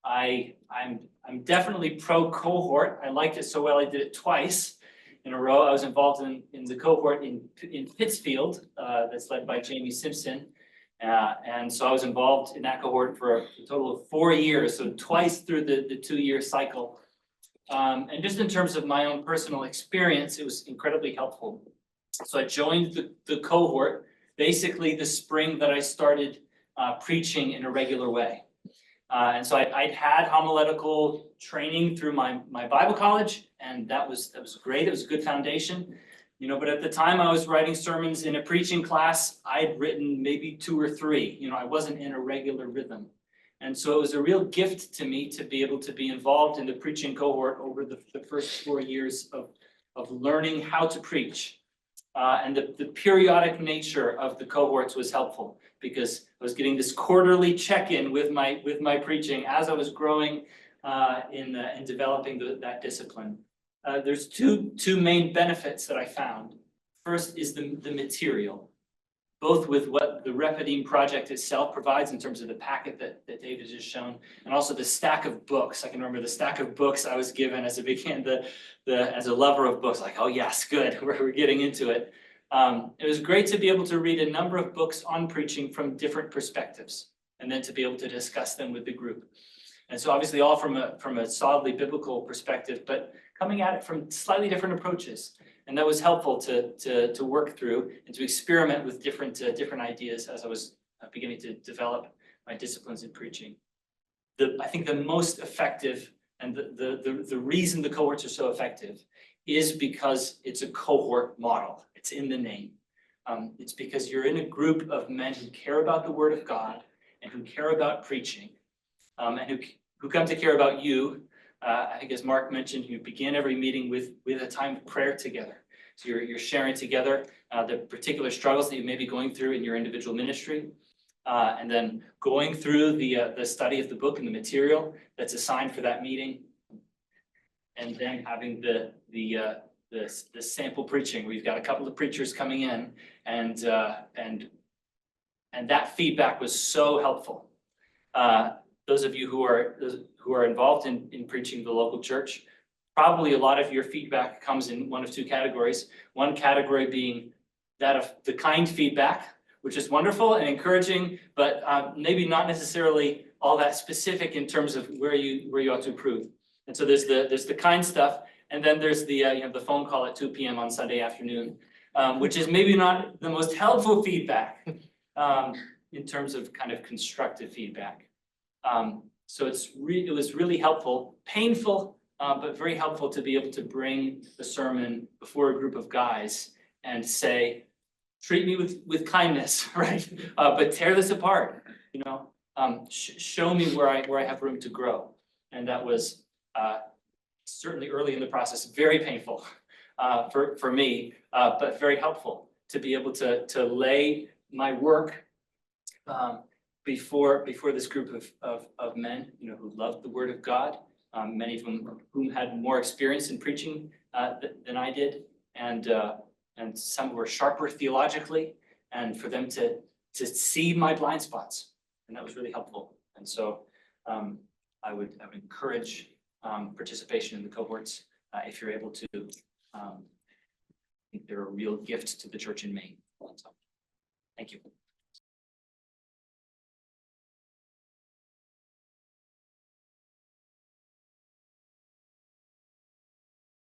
I'm definitely pro cohort. I liked it so well I did it twice in a row. I was involved in the cohort in Pittsfield that's led by Jamie Simpson. And so I was involved in that cohort for a total of 4 years, so twice through the 2-year cycle. And just in terms of my own personal experience, it was incredibly helpful. So I joined the cohort basically the spring that I started preaching in a regular way. And so I'd had homiletical training through my Bible college, and that was great. It was a good foundation. But at the time I was writing sermons in a preaching class, I'd written maybe 2 or 3. I wasn't in a regular rhythm. And so it was a real gift to me to be able to be involved in the preaching cohort over the first 4 years of learning how to preach. And the periodic nature of the cohorts was helpful because I was getting this quarterly check-in with my preaching as I was growing in developing that discipline. There's two main benefits that I found. First is the material, both with what the Rephidim Project itself provides in terms of the packet that David has shown, and also the stack of books. I can remember the stack of books I was given as I began as a lover of books, like, oh yes, good, we're getting into it. It was great to be able to read a number of books on preaching from different perspectives, and then to be able to discuss them with the group. And so obviously all from a solidly biblical perspective, but coming at it from slightly different approaches. And that was helpful to work through and to experiment with different ideas as I was beginning to develop my disciplines in preaching. I think the most effective and the reason the cohorts are so effective is because it's a cohort model. It's in the name. It's because you're in a group of men who care about the Word of God and who care about preaching, and who come to care about you. I think as Mark mentioned, you begin every meeting with a time of prayer together. So you're sharing together the particular struggles that you may be going through in your individual ministry, and then going through the study of the book and the material that's assigned for that meeting, and then having the sample preaching. We've got a couple of preachers coming in, and that feedback was so helpful. Those of you who are involved in preaching the local church, probably a lot of your feedback comes in one of 2 categories. One category being that of the kind feedback, which is wonderful and encouraging, but maybe not necessarily all that specific in terms of where you ought to improve. And so there's the kind stuff, and then there's the phone call at 2 p.m. on Sunday afternoon, which is maybe not the most helpful feedback in terms of kind of constructive feedback. So it was really helpful, painful, but very helpful to be able to bring the sermon before a group of guys and say, treat me with kindness, right? But tear this apart, show me where I have room to grow. And that was certainly early in the process, very painful for me, but very helpful to be able to lay my work before this group of men, who loved the Word of God, many of whom had more experience in preaching than I did, and some were sharper theologically, and for them to see my blind spots, and that was really helpful. And so I would encourage participation in the cohorts if you're able to. I think they're a real gift to the church in Maine. So, thank you.